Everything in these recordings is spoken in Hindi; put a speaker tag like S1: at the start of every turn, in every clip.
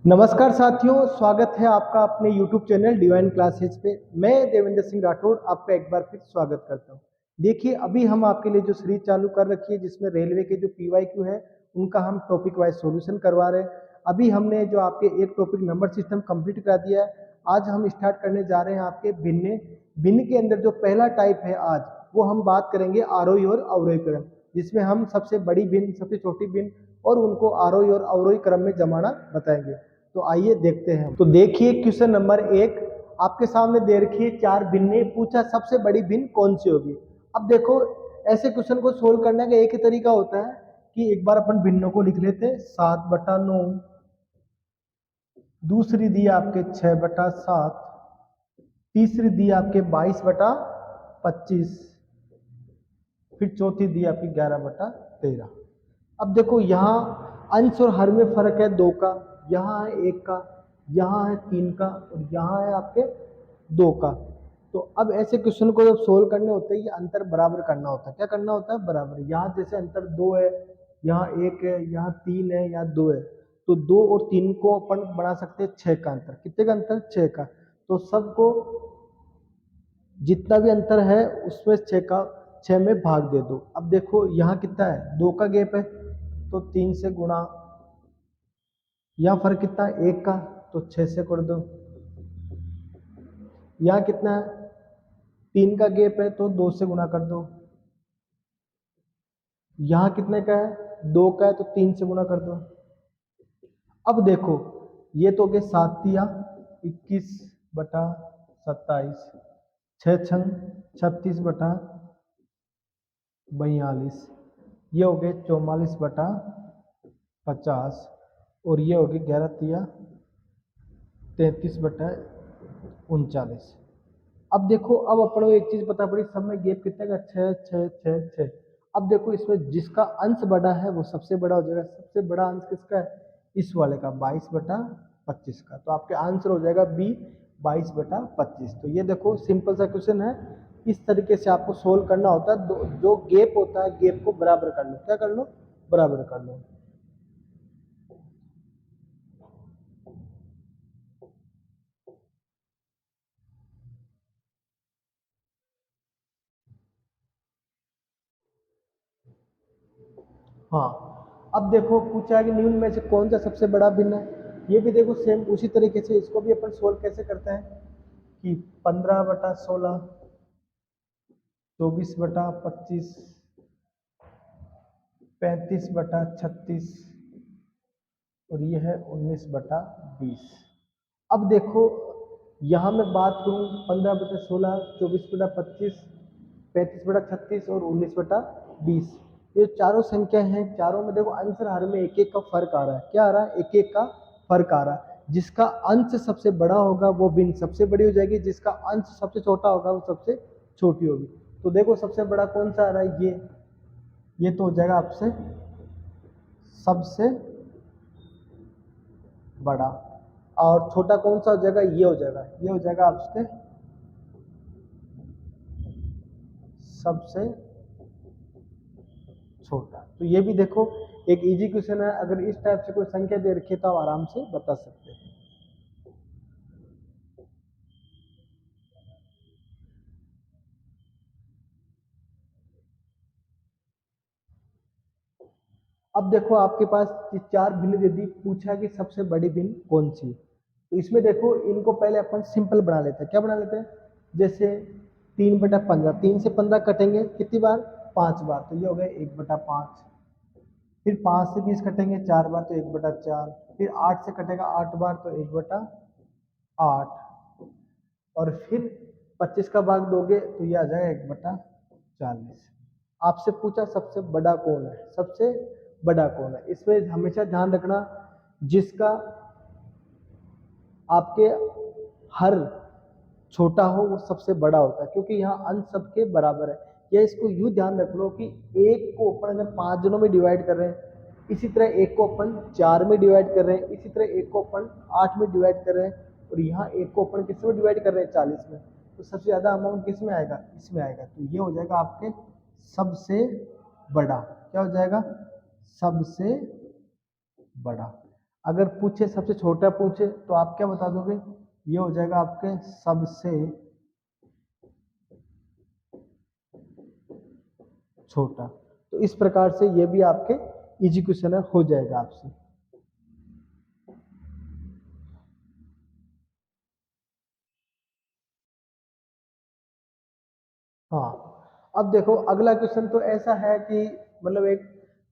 S1: नमस्कार साथियों, स्वागत है आपका अपने YouTube चैनल डिवाइन क्लासेज पे। मैं देवेंद्र सिंह राठौर आपका एक बार फिर स्वागत करता हूँ। देखिए, अभी हम आपके लिए जो सीरीज चालू कर रखी है जिसमें रेलवे के जो PYQ है उनका हम टॉपिक वाइज सॉल्यूशन करवा रहे हैं। अभी हमने जो आपके एक टॉपिक नंबर सिस्टम कंप्लीट करा दिया है। आज हम स्टार्ट करने जा रहे हैं आपके भिन्न भिन्न के अंदर जो पहला टाइप है आज वो हम बात करेंगे आरोही और अवरोही क्रम, जिसमें हम सबसे बड़ी भिन्न, सबसे छोटी भिन्न और उनको आरोही और अवरोही क्रम में जमाना बताएंगे। तो आइए देखते हैं। तो देखिए क्वेश्चन नंबर 1 आपके सामने दे रखी है। 4 भिन्नें पूछा सबसे बड़ी भिन्न कौन सी होगी। अब देखो, ऐसे क्वेश्चन को सोल्व करने का एक ही तरीका होता है कि एक बार अपन भिन्नों को लिख लेते हैं। 7/9, दूसरी दी आपके 6/7, तीसरी दी आपके 22/25, फिर चौथी दी आपकी 11/13। अब देखो, यहाँ अंश और हर में फर्क है 2 का, यहाँ है 1 का, यहाँ है 3 का और यहाँ है आपके 2 का। तो अब ऐसे क्वेश्चन को जब सोल्व करने होते हैं ये अंतर बराबर करना होता है। क्या करना होता है? बराबर। यहाँ जैसे अंतर 2 है, यहाँ 1 है, यहाँ 3 है, यहाँ 2 है, तो 2 और 3 को अपन बना सकते हैं 6 का अंतर। कितने का अंतर? 6 का। तो सबको जितना भी अंतर है उसमें 6 में भाग दे दो। अब देखो यहाँ कितना है? 2 का गैप है तो 3 से गुणा, यहाँ फर्क कितना है? 1 का, तो 6 से कर दो। यहाँ कितना है? 3 का गैप है तो 2 से गुणा कर दो। यहाँ कितने का है? 2 का है तो 3 से गुणा कर दो। अब देखो, ये तो हो गए 7 21/27, 6 छंग 36/42, ये हो गए 44/50 और ये हो गए 11×3 33/39। अब देखो, अब अपन को एक चीज पता पड़ी, सब में गैप कितने का? 6 6 6 6। अब देखो, इसमें जिसका अंश बड़ा है वो सबसे बड़ा हो जाएगा। सबसे बड़ा अंश किसका है? इस वाले का, 22/25 का। तो आपके आंसर हो जाएगा बी, 22/25। तो ये देखो सिंपल सा क्वेश्चन है। इस तरीके से आपको सोल्व करना होता है। जो गैप होता है गैप को बराबर कर लो। क्या कर लो? बराबर कर लो। हाँ, अब देखो पूछा है कि निम्न में से कौन सा सबसे बड़ा भिन्न है। ये भी देखो सेम उसी तरीके से इसको भी अपन सोल्व कैसे करते हैं कि 15/16, 24/25, 35/36 और ये है 19/20। अब देखो, यहाँ मैं बात करूँ 15/16, 24/25, 35/36 और 19/20, ये चारों संख्या हैं। चारों में देखो आंसर हर में एक एक का फर्क आ रहा है। क्या आ रहा है? एक एक का फर्क आ रहा है। जिसका अंश सबसे बड़ा होगा वो भिन्न सबसे बड़ी हो जाएगी, जिसका अंश सबसे छोटा होगा वो सबसे छोटी होगी। तो देखो सबसे बड़ा कौन सा आ रहा है? ये तो हो जाएगा आपसे सबसे बड़ा। और छोटा कौन सा हो जाएगा? ये हो जाएगा, ये हो जाएगा आपके सबसे छोटा। तो ये भी देखो एक इजी क्वेश्चन है। अगर इस टाइप से कोई संख्या दे रखी है तो आप आराम से बता सकते हैं। अब देखो आपके पास ये 4 भिन्न दे दी, पूछा कि सबसे बड़ी भिन्न कौन सी। तो इसमें देखो इनको पहले अपन सिंपल बना लेते हैं। क्या बना लेते हैं? जैसे 3/15, 3 से 15 कटेंगे कितनी बार? 5 बार, तो ये हो गया 1/5। फिर 5 से 20 कटेंगे 4 बार, तो 1/4। फिर 8 से कटेगा 8 बार, तो 1/8। और फिर 25 का भाग दोगे तो ये आ जाएगा 1/40। आपसे पूछा सबसे बड़ा कौन है, सबसे बड़ा कौन है। इसमें हमेशा ध्यान रखना जिसका आपके हर छोटा हो वो सबसे बड़ा होता है, क्योंकि यहाँ अंश सबके बराबर है। या इसको यूं ध्यान रख लो कि एक को अपन अगर 5 जनों में डिवाइड कर रहे हैं, इसी तरह एक को अपन 4 में डिवाइड कर रहे हैं, इसी तरह एक को अपन 8 में डिवाइड कर रहे हैं, और यहाँ एक को अपन किस में डिवाइड कर रहे हैं? 40 में। तो सबसे ज्यादा अमाउंट किस में आएगा? इसमें आएगा। तो ये हो जाएगा आपके सबसे बड़ा। क्या हो जाएगा? सबसे बड़ा। अगर पूछे सबसे छोटा पूछे तो आप क्या बता दोगे, ये हो जाएगा आपके सबसे छोटा। तो इस प्रकार से ये भी आपके इजी क्वेश्चन हो जाएगा आपसे। हाँ, अब देखो अगला क्वेश्चन तो ऐसा है कि मतलब एक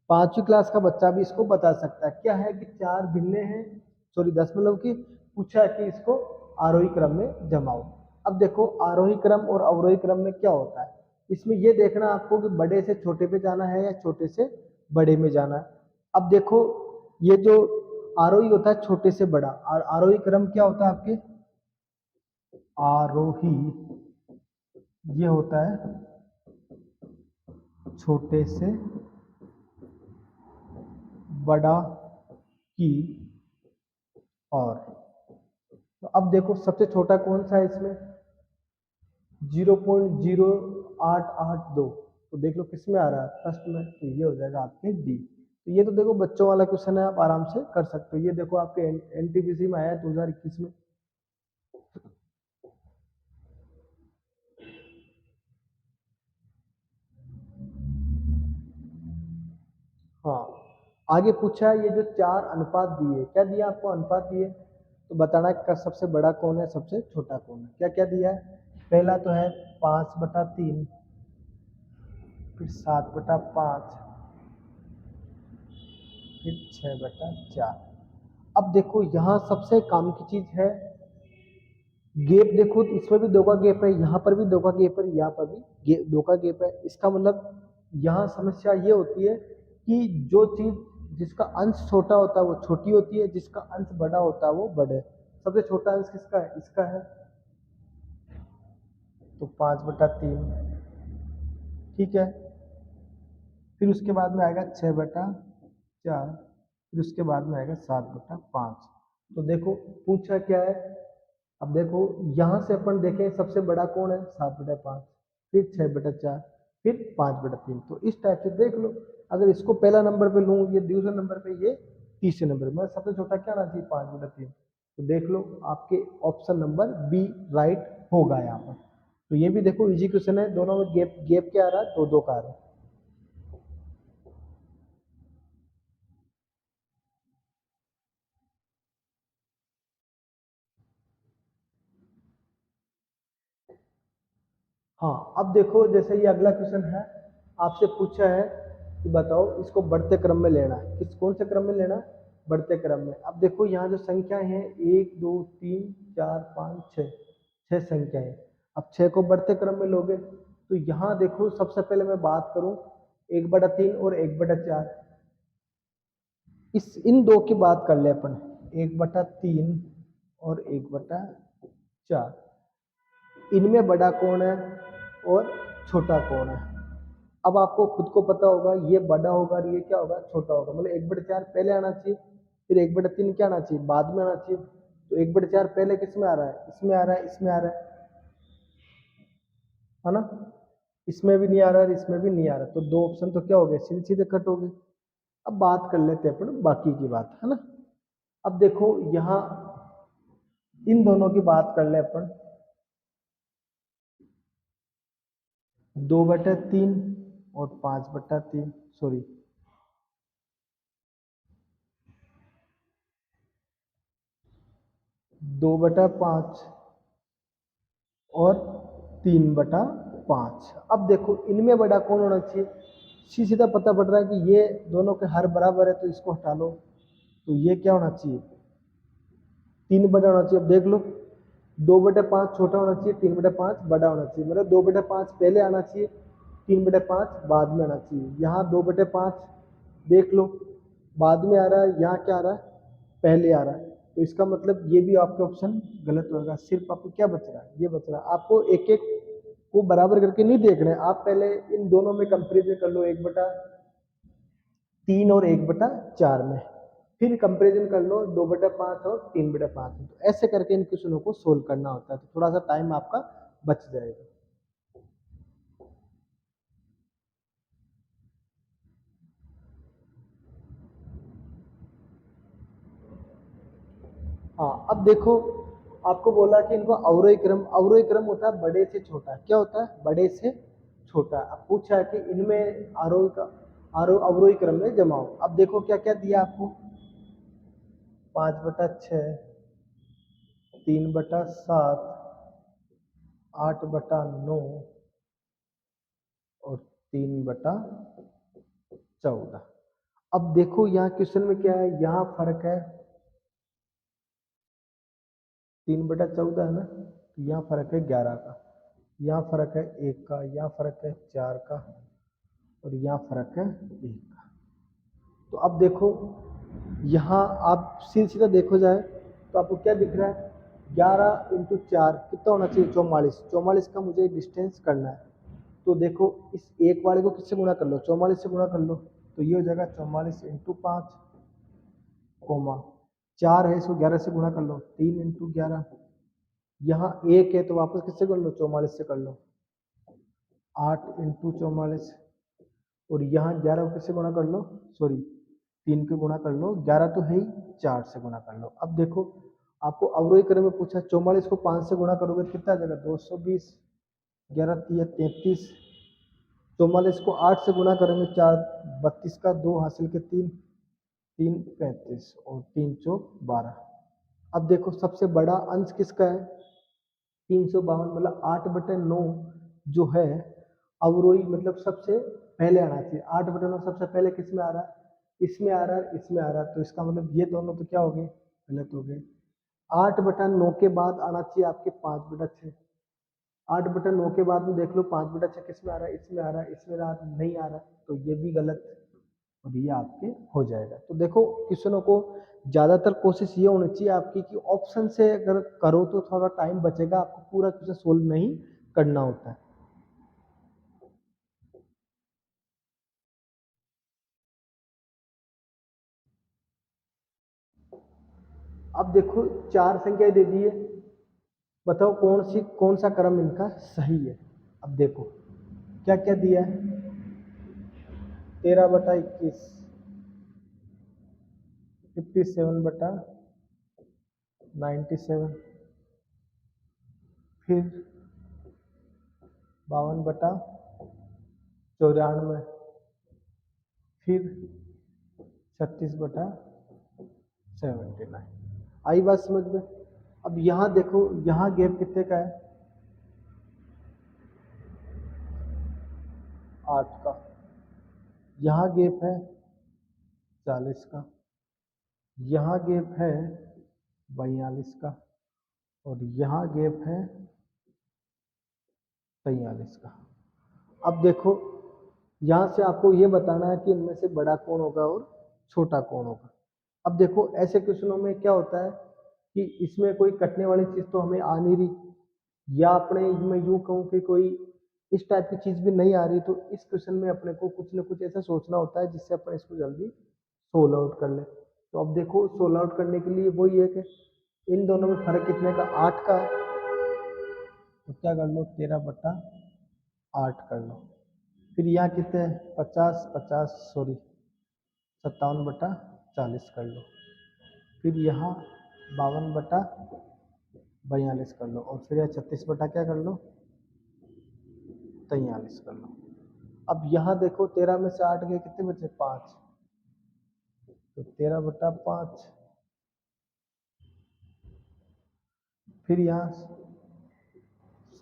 S1: 5वीं क्लास का बच्चा भी इसको बता सकता है। क्या है कि 4 भिन्ने हैं, सॉरी दशमलव की, पूछा है कि इसको आरोही क्रम में जमाओ। अब देखो आरोही क्रम और अवरोही क्रम में क्या होता है, इसमें ये देखना आपको कि बड़े से छोटे पे जाना है या छोटे से बड़े में जाना है। अब देखो ये जो आरोही होता है छोटे से बड़ा, और आरोही क्रम क्या होता है आपके, आरोही ये होता है छोटे से बड़ा की और। तो अब देखो सबसे छोटा कौन सा है इसमें, 0.0882। तो देख लो किस में आ रहा है, फर्स्ट में, तो ये हो जाएगा आपके डी। तो ये तो देखो बच्चों वाला क्वेश्चन है, आप आराम से कर सकते हो। ये देखो आपके एनटीपीसी में आया है 2021 में। हाँ, आगे पूछा है ये जो 4 अनुपात दिए, क्या दिया आपको, अनुपात दिए, तो बताना है सबसे बड़ा कौन है सबसे छोटा कौन है। क्या क्या दिया है, पहला तो है 5/3, फिर 7/5, फिर 6/4। अब देखो यहाँ सबसे काम की चीज है गैप। देखो इसमें भी 2 का गैप है, यहाँ पर भी 2 का गैप है, यहाँ पर भी 2 का गैप है। इसका मतलब यहाँ समस्या ये होती है कि जो चीज जिसका अंश छोटा होता है वो छोटी होती है, जिसका अंश बड़ा होता है वो बड़े। सबसे छोटा अंश किसका है, इसका है, तो 5/3, ठीक है। फिर उसके बाद में आएगा 6/4, फिर उसके बाद में आएगा 7/5। तो देखो पूछा क्या है, अब देखो यहां से अपन देखें सबसे बड़ा कौन है, 7/5, फिर 6/4, फिर 5/3। तो इस टाइप से देख लो, अगर इसको पहला नंबर पे लूँ, ये दूसरे नंबर पे, ये तीसरे नंबर पे, सबसे छोटा क्या आना चाहिए, 5/3। तो देख लो आपके ऑप्शन नंबर बी राइट होगा यहाँ पर। तो ये भी देखो इजी क्वेश्चन है, दोनों में गैप गैप क्या आ रहा है, 2-2 का आ रहा है। हाँ, अब देखो जैसे ये अगला क्वेश्चन है, आपसे पूछा है कि बताओ इसको बढ़ते क्रम में लेना है, किस कौन से क्रम में लेना है, बढ़ते क्रम में। अब देखो यहाँ जो संख्याएं हैं 1 2 3 4 5 6, 6 संख्याएं। अब 6 को बढ़ते क्रम में लोगे तो यहाँ देखो सबसे पहले मैं बात करूं 1/3 और 1/4। इस इन दो की बात कर ले अपन, 1/3 और 1/4, इनमें बड़ा कौन है और छोटा कौन है। अब आपको खुद को पता होगा ये बड़ा होगा और ये क्या होगा, छोटा होगा। मतलब 1/4 पहले आना चाहिए, फिर 1/3 क्या आना चाहिए, बाद में आना चाहिए। तो 1/4 पहले किस में आ रहा है, इसमें आ रहा है, इसमें आ रहा है ना, इसमें भी नहीं आ रहा है, इसमें भी नहीं आ रहा। तो 2 ऑप्शन तो क्या हो गए, सीधे सीधे कट हो गए। अब बात कर लेते हैं अपन बाकी की बात, है ना। अब देखो यहाँ इन दोनों की बात कर ले अपन, 2/3 और 5/3, सॉरी 2/5 और 3/5। अब देखो इनमें बड़ा कौन होना चाहिए, सीधा पता पड़ रहा है कि ये दोनों के हर बराबर है, तो इसको हटा लो। तो ये क्या होना चाहिए, 3 होना चाहिए। अब देख लो 2/5 छोटा होना चाहिए, 3/5 बड़ा होना चाहिए। मतलब 2/5 पहले आना चाहिए, 3/5 बाद में आना चाहिए। यहाँ 2/5 देख लो बाद में आ रहा है, यहाँ क्या आ रहा है, पहले आ रहा है। तो इसका मतलब ये भी आपका ऑप्शन गलत होगा। सिर्फ आपको क्या बच रहा है, ये बच रहा है। आपको एक एक को बराबर करके नहीं देखना है, आप पहले इन दोनों में कंपेरिजन कर लो, 1/3 और 1/4 में, फिर कंपेरिजन कर लो 2/5 और 3/5 में। तो ऐसे करके इन क्वेश्चनों को सोल्व करना होता है, तो थोड़ा सा टाइम आपका बच जाएगा। हाँ, अब देखो आपको बोला कि इनको अवरोही क्रम होता है बड़े से छोटा। क्या होता है? बड़े से छोटा। अब पूछा है कि इनमें अवरोही क्रम में जमाओ। अब देखो क्या क्या दिया आपको, 5/6, 3/7, 8/9 और 3/14। अब देखो यहाँ क्वेश्चन में क्या है, यहाँ फर्क है 3/14 है ना, तो यहाँ फर्क है 11 का, यहाँ फर्क है 1 का, यहाँ फर्क है 4 का और यहाँ फर्क है 1 का। तो अब देखो यहाँ आप सीधा सीधा देखो जाए तो आपको क्या दिख रहा है, 11 × 4 कितना होना चाहिए, 44। 44 का मुझे डिस्टेंस करना है। तो देखो इस एक वाले को किससे गुणा कर लो, 44 से गुणा कर लो, तो ये हो जाएगा 44 × 5, कोमा 4 है, इसको 11 से गुणा कर लो, 3 × 11। यहाँ 1 है तो वापस किससे कर लो, 44 से कर लो, 8 × 44। और यहाँ 11 को किससे गुणा कर लो, सॉरी 3 को गुणा कर लो, 11 तो है ही, 4 से गुणा कर लो। अब देखो आपको अवरोही क्रम में पूछा, 44 को 5 से गुणा करोगे तो कितना आ जाएगा, 220, 11 3 33। 44 को 8 से गुणा करेंगे, 4 32 का 2 हासिल के 3, 3 35 और 3 चौक 12। अब देखो सबसे बड़ा अंश किसका है, 352, मतलब 8/9 जो है अवरोही, मतलब सबसे पहले आना चाहिए। 8/9 सबसे पहले किस में आ रहा है, इसमें आ रहा है, इसमें आ रहा है, तो इसका मतलब ये दोनों तो क्या हो गए, गलत हो गए। 8/9 के बाद आना चाहिए आपके 5/6। 8/9 के बाद में देख लो 5/6 किस में आ रहा है, इसमें आ रहा है, इसमें नहीं आ रहा, तो ये भी गलत और ये आपके हो जाएगा। तो देखो क्वेश्चनों को ज़्यादातर कोशिश ये होनी चाहिए आपकी कि ऑप्शन से अगर करो तो थोड़ा टाइम बचेगा, आपको पूरा क्वेश्चन सोल्व नहीं करना होता है। अब देखो 4 संख्या दे दी है, बताओ कौन सा क्रम इनका सही है। अब देखो क्या क्या दिया है, 13/21, 57/97, फिर 52/94, फिर 36/79। आई बात समझ में। अब यहाँ देखो, यहाँ गैप कितने का है, 8 का, यहाँ गैप है 40 का, यहाँ गैप है 42 का और यहाँ गैप है 43 का। अब देखो यहाँ से आपको ये बताना है कि इनमें से बड़ा कौन होगा और छोटा कौन होगा। अब देखो ऐसे क्वेश्चनों में क्या होता है कि इसमें कोई कटने वाली चीज़ तो हमें आ नहीं रही, या अपने मैं यूँ कहूँ कि कोई इस टाइप की चीज़ भी नहीं आ रही, तो इस क्वेश्चन में अपने को कुछ ना कुछ ऐसा सोचना होता है जिससे अपन इसको जल्दी सोल्व आउट कर ले। तो अब देखो सोल्व आउट करने के लिए वही है कि इन दोनों में फर्क कितने का, 8 का, तो क्या कर लो 13/8 कर लो। फिर यहाँ कितने हैं, 50 सॉरी 57/40 कर लो। फिर यहाँ 52/42 कर लो और फिर यहाँ 36 बटा क्या कर लो, 43 कर लो। अब यहाँ देखो 13 में से 8 गए, कितने बचे, 5, तो 13/5। फिर यहाँ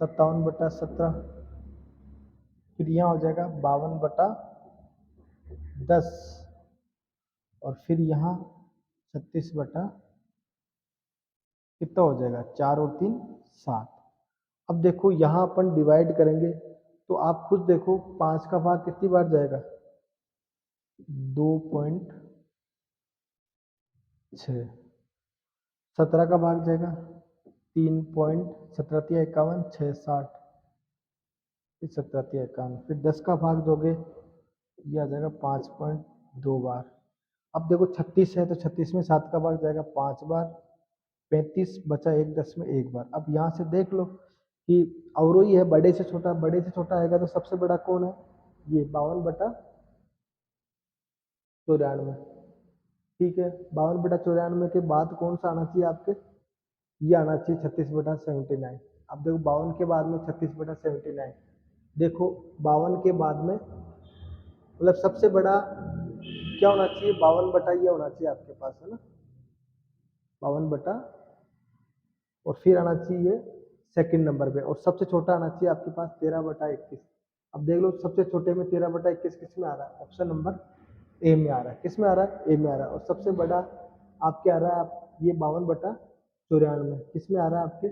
S1: 57/17, फिर यहाँ हो जाएगा 52/10 और फिर यहाँ 36 कितना हो जाएगा, 4 और 3 7। अब देखो यहाँ अपन डिवाइड करेंगे तो आप खुद देखो 5 का भाग कितनी बार जाएगा, 2.6। 17 का भाग जाएगा 3.17 51 6 60, फिर 17 51, फिर 10 का भाग दोगे ये आ जाएगा 5.2 बार। अब देखो 36 है तो 36 में 7 का भाग जाएगा 5 बार, 35 बचा 1.1 बार। अब यहाँ से देख लो कि अवरोही है बड़े से छोटा, बड़े से छोटा आएगा तो सबसे बड़ा कौन है, ये 52/94। ठीक है, 52/94 के बाद कौन सा आना चाहिए आपके, ये आना चाहिए 36/79। अब देखो 52 के बाद में 36/79, देखो 52 के बाद में मतलब सबसे बड़ा क्या होना चाहिए, 52 बटा ये होना चाहिए आपके पास, है ना, 52 बटा, और फिर आना चाहिए सेकंड नंबर पे, और सबसे छोटा आना चाहिए आपके पास 13/21। अब देख लो सबसे छोटे में 13/21 किस में आ रहा है, ऑप्शन नंबर ए में आ रहा है। किस में आ रहा है, ए में आ रहा है। और सबसे बड़ा आपके आ रहा है आप ये 52/94 किस में आ रहा है आपके,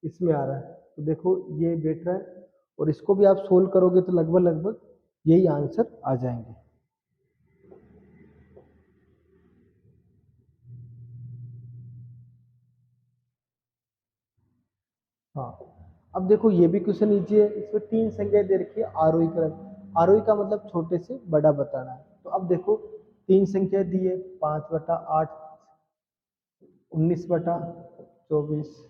S1: इसमें आ रहा है। तो देखो ये बेटर है, और इसको भी आप सोल्व करोगे तो लगभग लगभग यही आंसर आ जाएंगे। हाँ, अब देखो ये भी क्वेश्चन इजी है, इसमें 3 संख्याएं दे रखी है आरोही क्रम। आरोही का मतलब छोटे से बड़ा बताना है। तो अब देखो 3 संख्याएं दी है, 5/8, 19/24,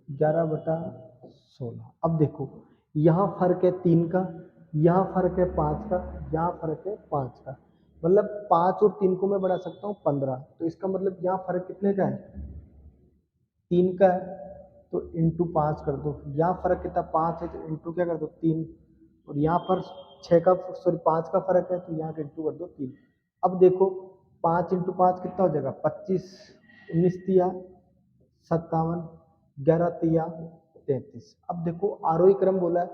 S1: 11/16। अब देखो यहाँ फर्क है 3 का, यहाँ फर्क है 5 का, यहाँ फर्क है 5 का, मतलब 5 और 3 को मैं बढ़ा सकता हूँ 15। तो इसका मतलब यहाँ फर्क कितने का है, 3 का है, तो इंटू 5 कर दो। यहाँ फर्क कितना 5 है, तो इंटू क्या कर दो 3। और यहाँ पर 6 का सॉरी 5 का फर्क है, तो यहाँ का इंटू कर दो 3। अब देखो 5 × 5 कितना हो जाएगा 25, 19 × 57, 11 × 33। अब देखो आरोही क्रम बोला है,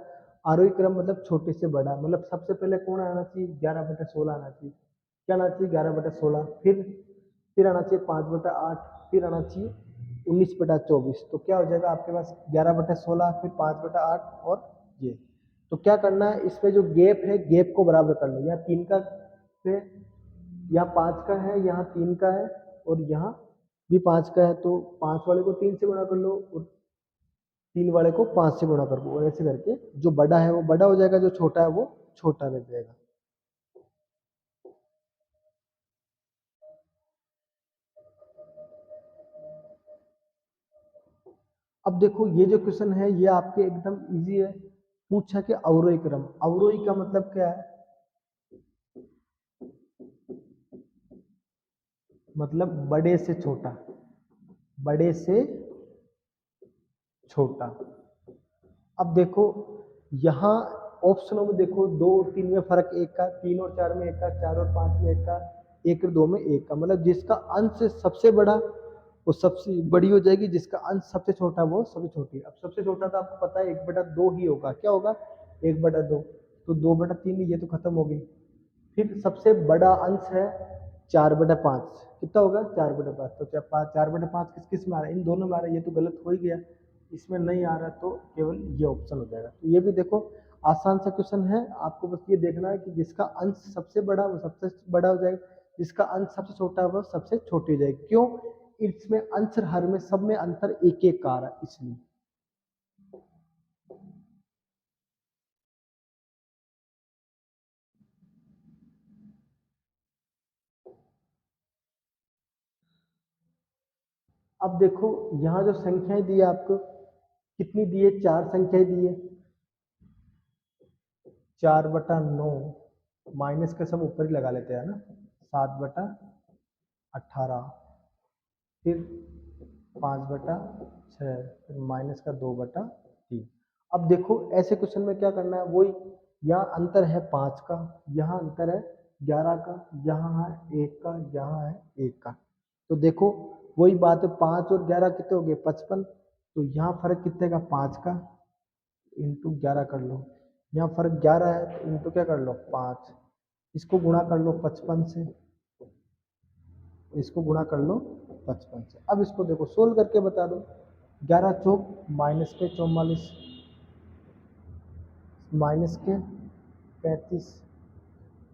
S1: आरोही क्रम मतलब छोटे से बड़ा, मतलब सबसे पहले कौन आना चाहिए, 11/16 आना चाहिए। क्या आना चाहिए, 11/16, फिर आना चाहिए 5/8, फिर आना चाहिए 19/24। तो क्या हो जाएगा आपके पास 11/16, फिर 5/8 और ये। तो क्या करना है, इसमें जो गैप है गैप को बराबर कर लो। यहाँ 3 का है, यहाँ 5 का है, यहाँ 3 का है, और यहाँ भी 5 का है। तो 5 वाले को 3 से गुणा कर लो, और 3 वाले को 5 से गुणा कर लो, और ऐसे करके जो बड़ा है वो बड़ा हो जाएगा, जो छोटा है वो छोटा रह जाएगा। अब देखो ये जो क्वेश्चन है ये आपके एकदम इजी है। पूछा कि अवरोही क्रम, अवरोही का मतलब क्या है, मतलब बड़े से छोटा, बड़े से छोटा। अब देखो यहाँ ऑप्शनों में देखो 2 और 3 में फर्क 1 का, 3 और 4 में 1 का, 4 और 5 में 1 का, 1 और 2 में 1 का, मतलब जिसका अंश सबसे बड़ा वो सबसे बड़ी हो जाएगी, जिसका अंश सबसे छोटा वो सबसे छोटी। अब सबसे छोटा तो आपको पता है 1/2 ही होगा, क्या होगा 1/2। तो 2/3 ये तो खत्म हो गई। फिर सबसे बड़ा अंश है 4/5, कितना होगा 4/5। तो 4/5 किस किस में आ रहा है, इन दोनों में आ रहा है, ये तो गलत हो ही गया, इसमें नहीं आ रहा, तो केवल ये ऑप्शन हो जाएगा। तो ये भी देखो आसान सा क्वेश्चन है, आपको बस ये देखना है कि जिसका अंश सबसे बड़ा वो सबसे बड़ा हो जाएगा, जिसका अंश सबसे छोटा है वो सबसे छोटी हो जाएगी। क्यों, इसमें अंश हर में सब में अंतर एक एक का आ रहा है इसलिए। अब देखो यहाँ जो संख्याएं दी है आपको, कितनी दी है, 4 संख्याएं दी है। 4/9, माइनस का सब ऊपर ही लगा लेते हैं ना, 7/18, फिर 5/6, फिर माइनस का 2/3। अब देखो ऐसे क्वेश्चन में क्या करना है, वही यहाँ अंतर है 5 का, यहाँ अंतर है 11 का, यहाँ है 1 का, यहाँ है 1 का। तो देखो वही बात है, 5 और 11 कितने हो गए 55। तो यहाँ फर्क कितने का 5 का, इंटू 11 कर लो। यहाँ फर्क 11 है, तो इंटू क्या कर लो 5, इसको गुणा कर लो 55 से, इसको गुणा कर लो 55 से। अब इसको देखो सोल्व करके बता दो। 11 चौक माइनस के 44, माइनस के 35।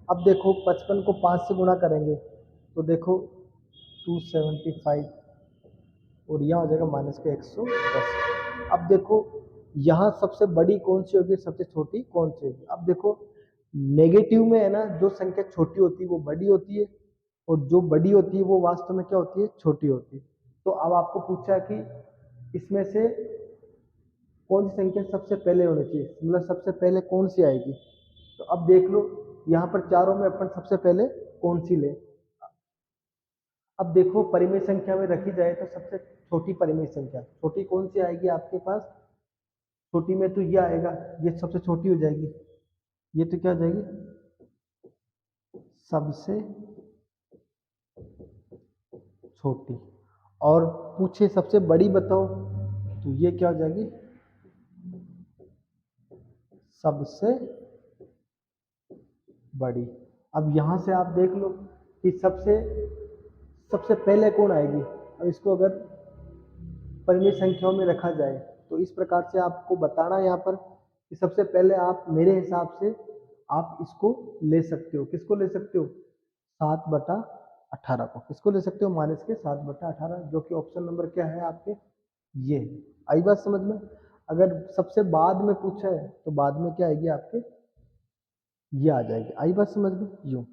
S1: अब देखो 55 को 5 से गुणा करेंगे तो देखो 275, और यहाँ हो जाएगा माइनस के 110। अब देखो यहाँ सबसे बड़ी कौन सी होगी, सबसे छोटी कौन सी होगी। अब देखो नेगेटिव में है ना, जो संख्या छोटी होती है वो बड़ी होती है, और जो बड़ी होती है वो वास्तव में क्या होती है, छोटी होती है। तो अब आपको पूछा कि इसमें से कौन सी संख्या सबसे पहले होनी चाहिए, मतलब सबसे पहले कौन सी आएगी। तो अब देख लो यहाँ पर चारों में अपन सबसे पहले कौन सी ले, अब देखो परिमेय संख्या में रखी जाए तो सबसे छोटी परिमेय संख्या छोटी कौन सी आएगी आपके पास? छोटी में तो ये आएगा, ये सबसे छोटी हो जाएगी। ये तो क्या हो जाएगी? सबसे छोटी। और पूछे सबसे बड़ी बताओ, तो ये क्या हो जाएगी? सबसे बड़ी। अब यहां से आप देख लो कि सबसे सबसे पहले कौन आएगी। अब इसको अगर परिमेय संख्याओं में रखा जाए तो इस प्रकार से आपको बताना है यहाँ पर कि सबसे पहले आप मेरे हिसाब से आप इसको ले सकते हो। किसको ले सकते हो? 7/18 को। किसको ले सकते हो? माइनस के 7/18, जो कि ऑप्शन नंबर क्या है आपके? ये। आई बात समझ में? अगर सबसे बाद में पूछा है तो बाद में क्या आएगी आपके? ये आ जाएगी। आई बात समझ में? यूं।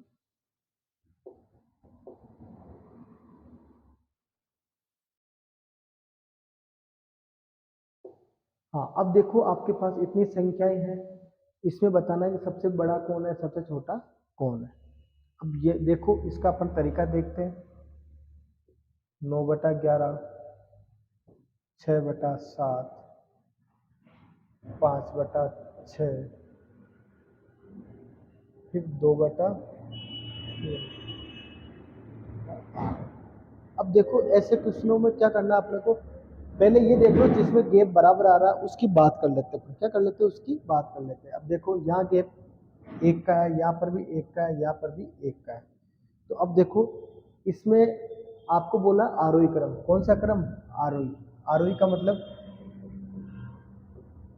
S1: हाँ, अब देखो आपके पास इतनी संख्याएं हैं, इसमें बताना है कि सबसे बड़ा कौन है, सबसे छोटा कौन है। अब ये देखो इसका अपन तरीका देखते हैं। 9/11, 6/7, 5/6, फिर 2/3। अब देखो ऐसे क्वेश्चनों में क्या करना है अपने को, पहले ये देख लो जिसमें गैप बराबर आ रहा है उसकी बात कर लेते हैं। क्या कर लेते हैं? उसकी बात कर लेते हैं। अब देखो यहाँ गैप एक का है, यहाँ पर भी एक का है, यहाँ पर भी एक का है। तो अब देखो इसमें आपको बोला आरोही क्रम। कौन सा क्रम? आरोही। आरोही का मतलब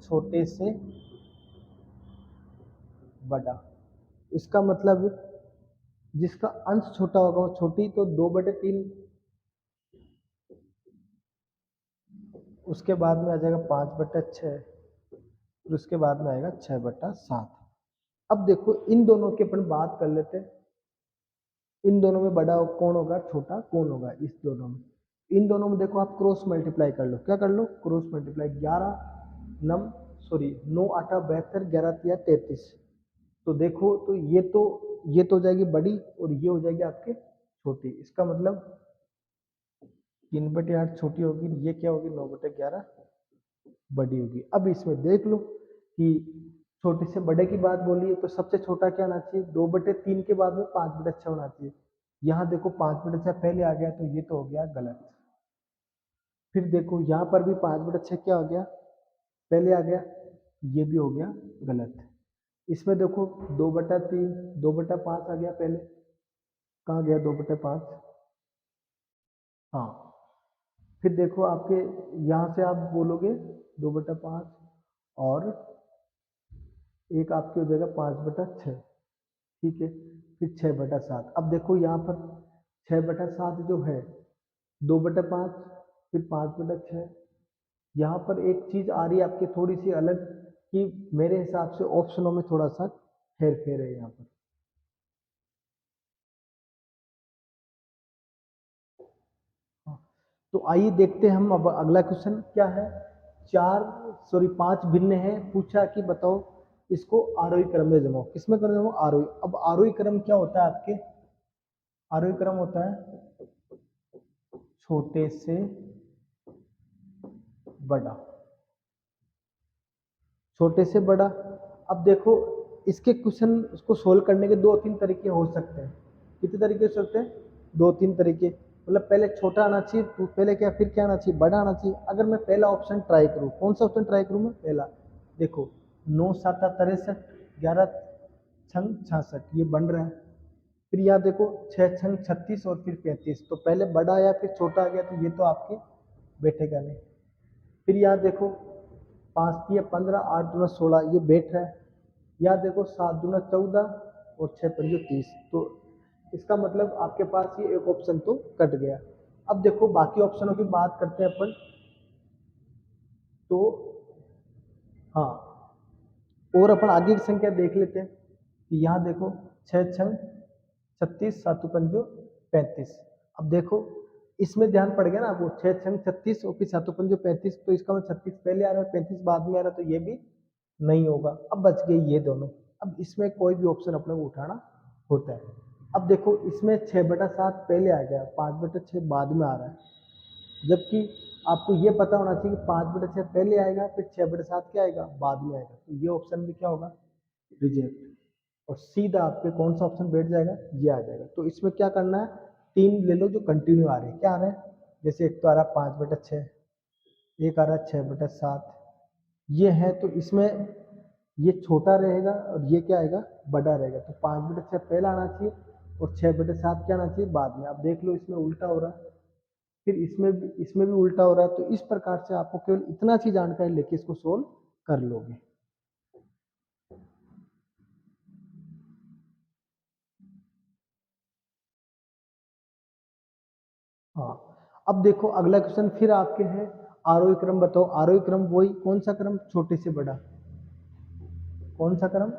S1: छोटे से बड़ा। इसका मतलब जिसका अंश छोटा होगा वो छोटी, तो 2/3। उसके बाद में आ जाएगा 5/6, फिर उसके बाद में आएगा 6/7। अब देखो इन दोनों की अपन बात कर लेते हैं। इन दोनों में बड़ा कौन होगा, छोटा कौन होगा? इस दोनों में, इन दोनों में देखो आप क्रॉस मल्टीप्लाई कर लो। क्या कर लो? Cross multiply. 9 8 72, 11 3 33। तो देखो तो ये तो हो जाएगी बड़ी और ये हो जाएगी आपके छोटी। इसका मतलब 3/8 छोटी होगी, ये क्या होगी? 9/11 बड़ी होगी। अब इसमें देख लो कि छोटे से बड़े की बात बोली है तो सबसे छोटा क्या आना चाहिए? 2/3 के बाद में 5/6 होना चाहिए। यहाँ देखो 5/6 पहले आ गया, तो ये तो हो गया गलत। फिर देखो यहाँ पर भी 5/6 क्या हो गया? पहले आ गया, ये भी हो गया गलत। इसमें देखो 2/3, 2/5 आ गया पहले। कहाँ गया 2/5? हाँ। फिर देखो आपके यहाँ से आप बोलोगे 2/5, और एक आपके हो जाएगा 5/6। ठीक है। फिर 6/7। अब देखो यहाँ पर 6/7 जो है 2/5, फिर 5/6। यहाँ पर एक चीज आ रही है आपकी थोड़ी सी अलग, कि मेरे हिसाब से ऑप्शनों में थोड़ा सा हेर फेर है यहाँ पर। हाँ, तो आइए देखते हैं हम। अब अगला क्वेश्चन क्या है? 5 भिन्न है, पूछा कि बताओ इसको आरोही क्रम में जमाओ। किसमें कर जमाओ? आरोही। अब आरोही क्रम क्या होता है आपके? आरोही क्रम होता है छोटे से बड़ा। छोटे से बड़ा। अब देखो इसके क्वेश्चन उसको सोल्व करने के 2-3 तरीके हो सकते हैं। कितने तरीके हो सकते हैं? 2-3 तरीके। मतलब पहले छोटा आना चाहिए, तो पहले क्या, फिर क्या आना चाहिए? बड़ा आना चाहिए। अगर मैं पहला ऑप्शन ट्राई करूँ, कौन सा ऑप्शन ट्राई करूँ मैं? पहला। देखो 9 7 63, 11 6 66, ये बन रहा है। फिर यहाँ देखो 6 6 36 और फिर 35। तो पहले बड़ा आया फिर छोटा आ गया, तो ये तो आपके बैठेगा नहीं। फिर यहाँ देखो 5 3 15, 8 2 16, ये बैठ रहा है। यहाँ देखो 7 2 14 और 6 5 30। तो इसका मतलब आपके पास ये एक ऑप्शन तो कट गया। अब देखो बाकी ऑप्शनों की बात करते हैं अपन। तो हाँ, और अपन आगे की संख्या देख लेते हैं कि यहाँ देखो 6 6 36, 7 5 35। अब देखो इसमें ध्यान पड़ गया ना आपको, 6 6 36 और फिर 7 5 35। तो इसका मतलब 36 पहले आ रहा है, 35 बाद में आ रहा है, तो ये भी नहीं होगा। अब बच गए ये दोनों। अब इसमें कोई भी ऑप्शन अपने को उठाना होता है। अब देखो इसमें 6/7 पहले आ गया, 5/6 बाद में आ रहा है, जबकि आपको ये पता होना चाहिए कि 5/6 पहले आएगा, फिर 6/7 क्या आएगा, बाद में आएगा। तो ये ऑप्शन भी क्या होगा, रिजेक्ट। और सीधा आपके कौन सा ऑप्शन बैठ जाएगा, ये आ जाएगा। तो इसमें क्या करना है, 3 ले लो जो कंटिन्यू आ रहे हैं। क्या आ रहे हैं, जैसे एक तो आ रहा है 5/6, एक आ रहा है 6/7, ये है। तो इसमें ये छोटा रहेगा और ये क्या आएगा, बड़ा रहेगा। तो 5/6 पहला आना चाहिए और 6/7 क्या आना चाहिए, बाद में। अब देख लो इसमें उल्टा हो रहा है, फिर इसमें भी उल्टा हो रहा है। तो इस प्रकार से आपको केवल इतना सी जानकारी लेके इसको सोल्व कर लोगे। हाँ, अब देखो अगला क्वेश्चन फिर आपके हैं, आरोही क्रम बताओ। आरोही क्रम वही कौन सा क्रम, छोटे से बड़ा, कौन सा क्रम,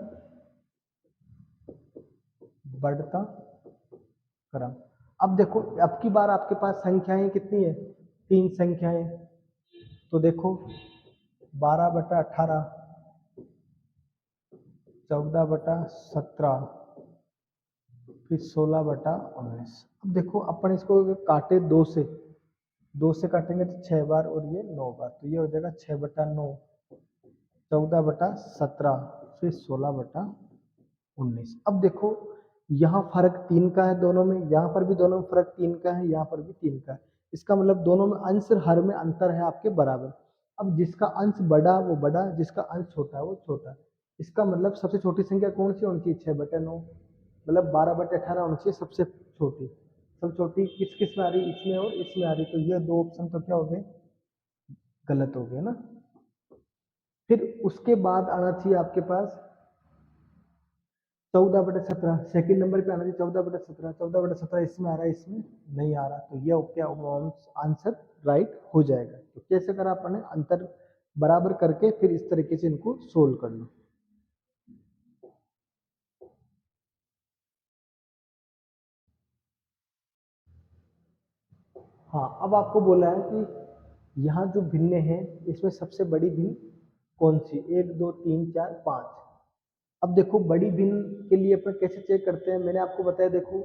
S1: बढ़ता क्रम। अब देखो अब की बार आपके पास संख्याएं कितनी है, 3 संख्याएं। तो देखो 12/18, 14/17, फिर 16/19। अब देखो अपन इसको काटे 2 से, 2 से काटेंगे तो 6 बार और ये 9 बार, तो ये हो जाएगा 6/9, 14/17, फिर 16/19। अब देखो यहाँ फर्क 3 का है दोनों में, यहाँ पर भी दोनों में फर्क 3 का है, यहाँ पर भी 3 का है। इसका मतलब दोनों में अंश और हर में अंतर है आपके बराबर। अब जिसका अंश बड़ा वो बड़ा, जिसका अंश छोटा है वो छोटा। इसका मतलब सबसे छोटी संख्या कौन सी होनी चाहिए, 6/9, मतलब 12/18 होनी चाहिए सबसे छोटी। सबसे छोटी किस किस में आ रही, इसमें और इसमें आ रही। तो ये दो ऑप्शन तो क्या हो गए, गलत हो गए ना। फिर उसके बाद आना चाहिए आपके पास 14/17, सेकंड नंबर पे आना चाहिए 14/17। 14/17 इसमें आ रहा है, इसमें नहीं आ रहा। तो ये क्या आंसर राइट हो जाएगा। तो कैसे करा आपने, अंतर बराबर करके फिर इस तरीके से इनको सोल्व कर लो। हाँ, अब आपको बोला है कि यहाँ जो भिन्न है इसमें सबसे बड़ी भिन्न कौन सी, 1 2 3 4 5। अब देखो बड़ी भिन्न के लिए अपन कैसे चेक करते हैं, मैंने आपको बताया। देखो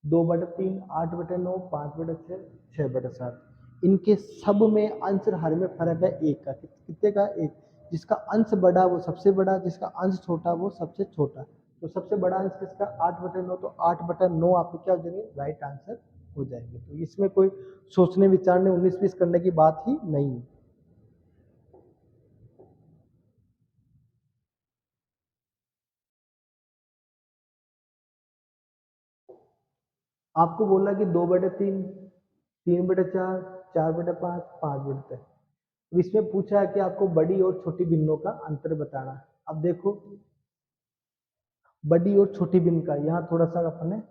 S1: 2/3, 8/9, 5/6, 6/7, इनके सब में अंश और हर में फर्क है एक का। कितने का, एक। जिसका अंश बड़ा वो सबसे बड़ा, जिसका अंश छोटा वो सबसे छोटा। तो सबसे बड़ा अंश किसका, 8/9, तो 8/9 आपको क्या हो जाएंगे, राइट आंसर हो जाएंगे। तो इसमें कोई सोचने विचारने 19-20 करने की बात ही नहीं है। आपको बोला कि 2/3, 3/4, 4/5, 5/3। अब इसमें पूछा है कि आपको बड़ी और छोटी भिन्नों का अंतर बताना है। अब देखो बड़ी और छोटी भिन्न का, यहाँ थोड़ा सा अपने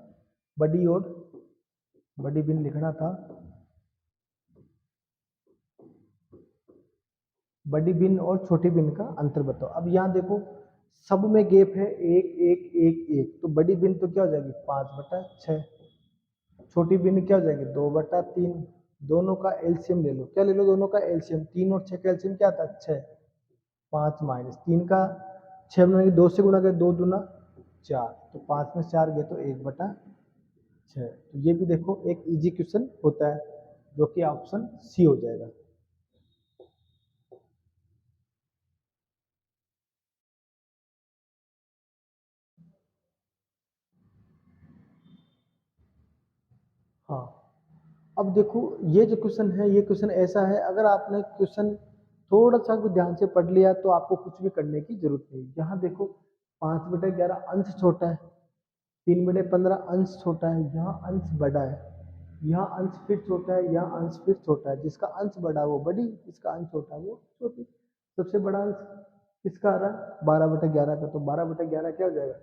S1: बड़ी और बड़ी भिन्न लिखना था। बड़ी भिन्न और छोटी भिन्न का अंतर बताओ। अब यहाँ देखो सब में गैप है 1 1 1 1, तो बड़ी भिन्न तो क्या हो जाएगी, 5/6। छोटी भिन्न क्या हो जाएगी, 2/3। दोनों का एलसीएम ले लो। क्या ले लो, दोनों का एलसीएम। 3 और 6 का एलसीएम क्या था, 6। 5 माइनस 3 का 6 बनाएंगे, 2 से गुना करें, 2 दूना 4, तो 5 में 4 गए तो 1/6। तो ये भी देखो एक इजी क्वेश्चन होता है, जो कि ऑप्शन सी हो जाएगा। हाँ, अब देखो ये जो क्वेश्चन है, ये क्वेश्चन ऐसा है, अगर आपने क्वेश्चन थोड़ा सा भी ध्यान से पढ़ लिया तो आपको कुछ भी करने की जरूरत नहीं। यहाँ देखो 5/11 अंश छोटा है, 3/15 अंश छोटा है, यहाँ अंश बड़ा है, यहाँ अंश फिर छोटा है, यहाँ अंश फिर छोटा है। जिसका अंश बड़ा है वो बड़ी, जिसका अंश छोटा है वो छोटी। सबसे बड़ा अंश किसका आ रहा है, 12/11 का। तो 12/11 क्या हो जाएगा,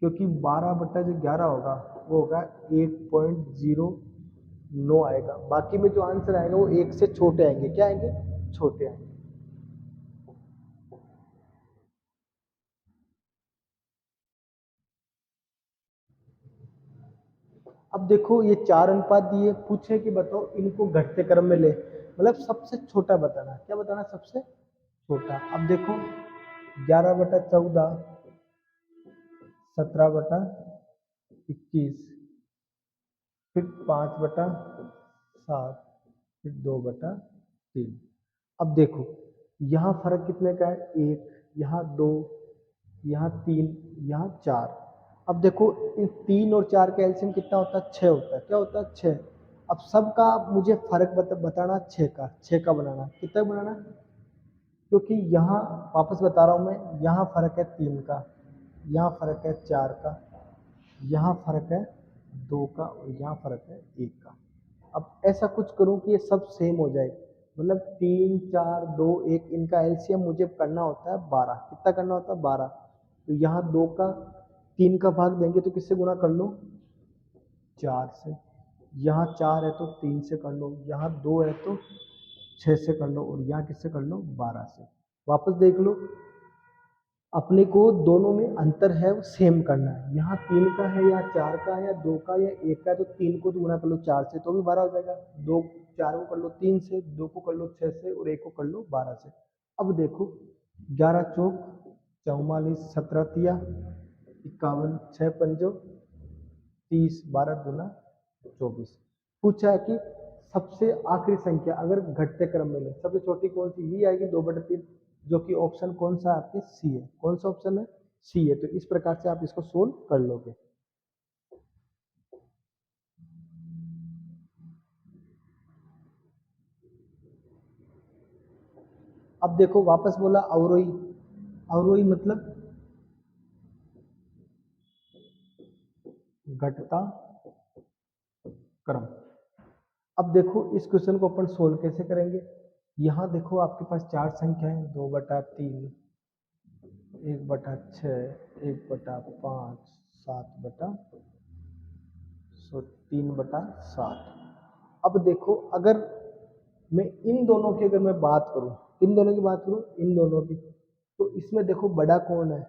S1: क्योंकि 12/11 होगा वो होगा 1.09 आएगा। बाकी में जो आंसर आएगा वो 1 से छोटे आएंगे। क्या आएंगे, छोटे आएंगे। अब देखो ये 4 अनुपात दिए, पूछे कि बताओ इनको घटते क्रम में ले, मतलब सबसे छोटा बताना। क्या बताना, सबसे छोटा। अब देखो 11/14, 17/6, 21, फिर 5/7, फिर 2/3। अब देखो यहाँ फर्क कितने का है, 1, यहाँ 2, यहाँ 3, यहाँ 4। अब देखो इन 3 और 4 का एलसीएम कितना होता है, 6 होता है। क्या होता है, 6। अब सबका मुझे फर्क बताना 6 का बनाना, कितना बनाना, क्योंकि यहाँ वापस बता रहा हूँ मैं, यहाँ फर्क है 3 का, यहाँ फर्क है 4 का, यहाँ फर्क है 2 का, और यहाँ फर्क है 1 का। अब ऐसा कुछ करूँ कि ये सब सेम हो जाए, मतलब 3, 4, 2, 1, इनका एलसीएम मुझे करना होता है 12। कितना करना होता है, 12। तो यहाँ 2 का 3 का भाग देंगे तो किससे गुणा कर लो, 4 से। यहाँ 4 है तो 3 से कर लो, यहाँ 2 है तो 6 से कर लो, और यहाँ किससे कर लो, 12 से। वापस देख लो, अपने को दोनों में अंतर है वो सेम करना है। यहाँ 3 का है, या 4 का है, या 2 का, या 1 का है, तो 3 को गुणा कर लो 4 से तो भी 12 हो जाएगा। 2 4 को कर लो 3 से, 2 को कर लो 6 से, और 1 को कर लो 12 से। अब देखो 11 चौक 44, 17 तिया 51, 6 पंजो 30, 12 दूना 24। पूछा है कि सबसे आखिरी संख्या अगर घटते क्रम में ले, सबसे छोटी कौन सी, ये आएगी 2/3, जो कि ऑप्शन कौन सा आपके सी है। कौन सा ऑप्शन है, सी है। तो इस प्रकार से आप इसको सोल्व कर लोगे। अब देखो वापस बोला अवरोही, अवरोही मतलब घटता क्रम। अब देखो इस क्वेश्चन को अपन सोल्व कैसे करेंगे। यहाँ देखो आपके पास 4 संख्या है, 2/3, 1/6, 1/5, 3/7। अब देखो अगर मैं इन दोनों की अगर मैं बात करूं, इन दोनों की बात करूं, इन दोनों की, तो इसमें देखो बड़ा कौन है,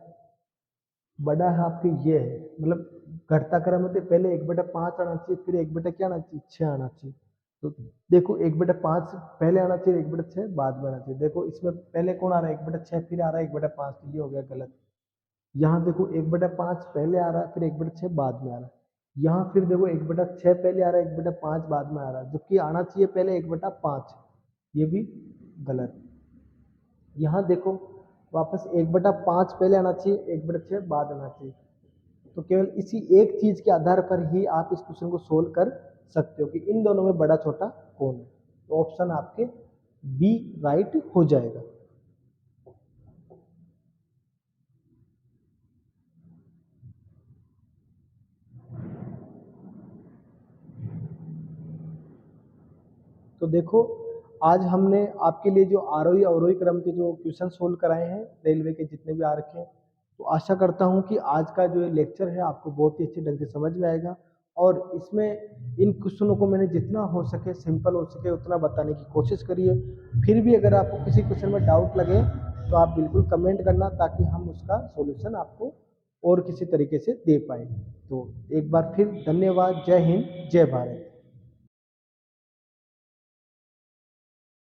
S1: बड़ा है आपके ये है, मतलब घटता क्रम में तो पहले 1/5 आना चाहिए, फिर 1 क्या आना चाहिए, 6 आना चाहिए। तो देखो 1/5 पहले आना चाहिए, 1/6 बाद में आना चाहिए। देखो इसमें पहले कौन आ रहा है, 1/6, फिर आ रहा है 1/5, तो ये हो गया गलत। यहाँ देखो 1/5 पहले आ रहा है, फिर 1/6 बाद में आ रहा है। यहाँ फिर देखो 1/6 पहले आ रहा है, 1/5 बाद में आ रहा है, जबकि आना चाहिए पहले 1/5, ये भी गलत। यहाँ देखो वापस 1/5 पहले आना चाहिए, 1/6 बाद आना चाहिए। तो केवल इसी एक चीज के आधार पर ही आप इस क्वेश्चन को सोल्व कर सकते हो कि इन दोनों में बड़ा छोटा कौन है। तो ऑप्शन आपके बी राइट हो जाएगा। तो देखो आज हमने आपके लिए जो आरोही अवरोही क्रम के जो क्वेश्चन सोल्व कराए हैं, रेलवे के जितने भी आ रखे हैं, तो आशा करता हूं कि आज का जो लेक्चर है आपको बहुत ही अच्छे ढंग से समझ में आएगा। और इसमें इन क्वेश्चनों को मैंने जितना हो सके सिंपल हो सके उतना बताने की कोशिश करिए। फिर भी अगर आपको किसी क्वेश्चन में डाउट लगे तो आप बिल्कुल कमेंट करना, ताकि हम उसका सॉल्यूशन आपको और किसी तरीके से दे पाए। तो एक बार फिर धन्यवाद। जय हिंद, जय भारत।